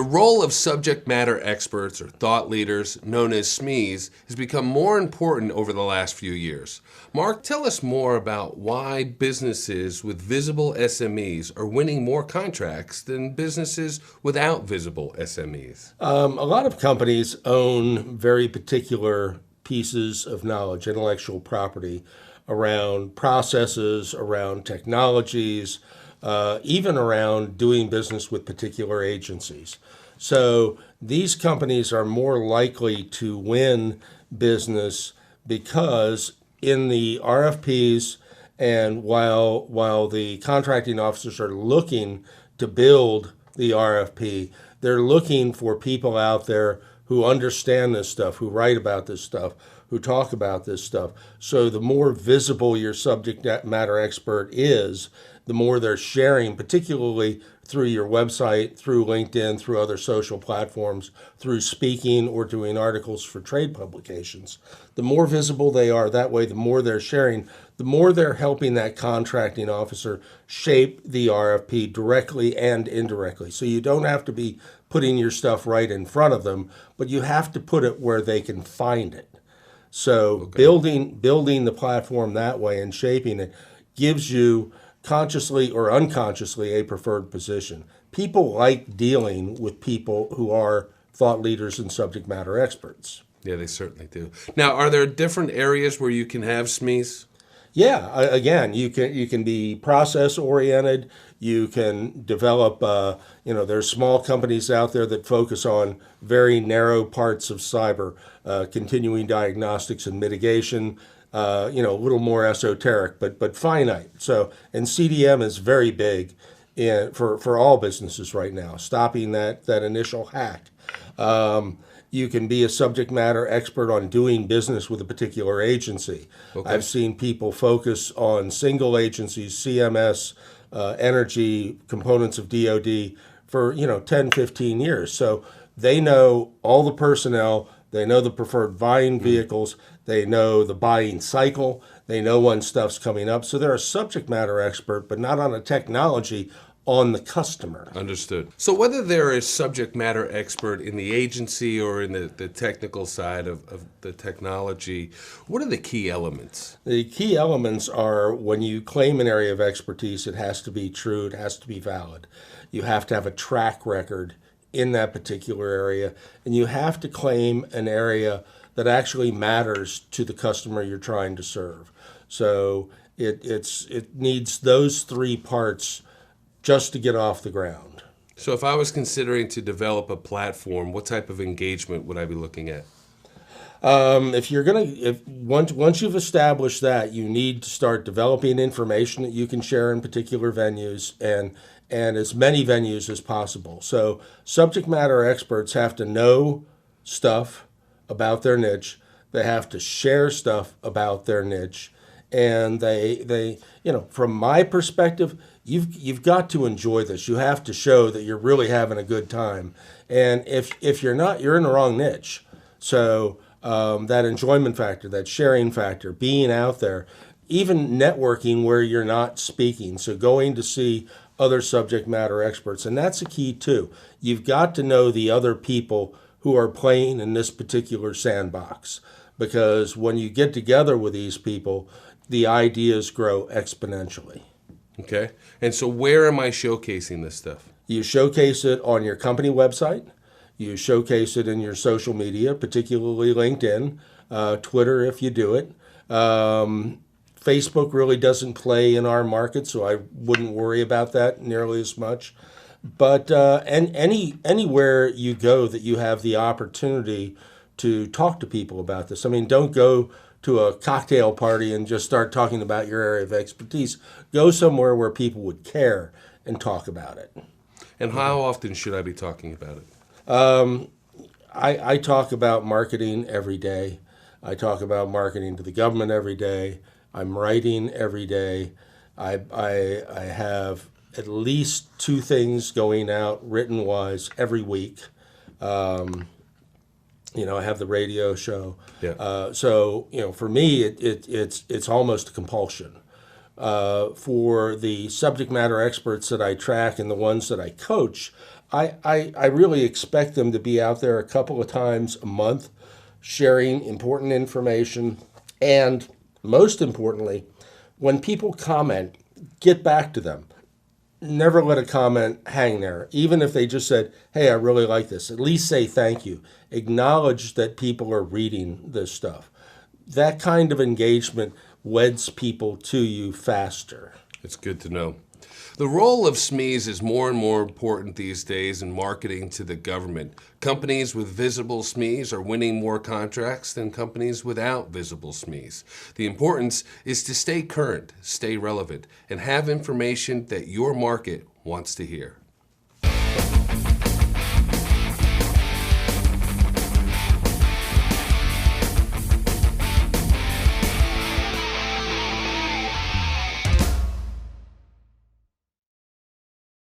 role of subject matter experts or thought leaders, known as SMEs, has become more important over the last few years. Mark, tell us more about why businesses with visible SMEs are winning more contracts than businesses without visible SMEs. A lot of companies own very particular pieces of knowledge, intellectual property, around processes, around technologies, even around doing business with particular agencies. So these companies are more likely to win business because in the RFPs and while the contracting officers are looking to build the RFP, they're looking for people out there who understand this stuff, who write about this stuff, who talk about this stuff. So the more visible your subject matter expert is, the more they're sharing, particularly through your website, through LinkedIn, through other social platforms, through speaking or doing articles for trade publications. The more visible they are that way, the more they're sharing, the more they're helping that contracting officer shape the RFP directly and indirectly. So you don't have to be putting your stuff right in front of them, but you have to put it where they can find it. So building the platform that way and shaping it gives you consciously or unconsciously a preferred position. People like dealing with people who are thought leaders and subject matter experts. Yeah, they certainly do. Now, are there different areas where you can have SMEs? Yeah, again, you can be process oriented. You can develop. There's small companies out there that focus on very narrow parts of cyber, continuing diagnostics and mitigation. A little more esoteric, but finite. So, and CDM is very big for all businesses right now, stopping that initial hack. You can be a subject matter expert on doing business with a particular agency. Okay. I've seen people focus on single agencies, CMS, energy, components of DoD for 10, 15 years. So they know all the personnel, they know the preferred buying vehicles, they know the buying cycle, they know when stuff's coming up. So they're a subject matter expert, but not on a technology, on the customer. Understood. So whether they're a subject matter expert in the agency or in the technical side of the technology, what are the key elements? The key elements are when you claim an area of expertise, it has to be true, it has to be valid. You have to have a track record in that particular area, and you have to claim an area that actually matters to the customer you're trying to serve. So it needs those three parts just to get off the ground. So if I was considering to develop a platform, what type of engagement would I be looking at? Once you've established that, you need to start developing information that you can share in particular venues and as many venues as possible. So subject matter experts have to know stuff about their niche. They have to share stuff about their niche. And they from my perspective, you've got to enjoy this. You have to show that you're really having a good time. And if you're not, you're in the wrong niche. So that enjoyment factor, that sharing factor, being out there, even networking where you're not speaking. So going to see other subject matter experts. And that's a key too. You've got to know the other people who are playing in this particular sandbox. Because when you get together with these people, the ideas grow exponentially. Okay. And so where am I showcasing this stuff? You showcase it on your company website. You showcase it in your social media, particularly LinkedIn, Twitter if you do it. Facebook really doesn't play in our market, so I wouldn't worry about that nearly as much. But anywhere you go that you have the opportunity to talk to people about this. I mean, don't go to a cocktail party and just start talking about your area of expertise. Go somewhere where people would care and talk about it. And how often should I be talking about it? I talk about marketing every day. I talk about marketing to the government every day. I'm writing every day. I have at least 2 things going out written-wise every week. I have the radio show. Yeah. So for me, it's almost a compulsion. For the subject matter experts that I track and the ones that I coach, I really expect them to be out there a couple of times a month sharing important information. And most importantly, when people comment, get back to them. Never let a comment hang there. Even if they just said, hey, I really like this, at least say thank you. Acknowledge that people are reading this stuff. That kind of engagement weds people to you faster. It's good to know. The role of SMEs is more and more important these days in marketing to the government. Companies with visible SMEs are winning more contracts than companies without visible SMEs. The importance is to stay current, stay relevant, and have information that your market wants to hear.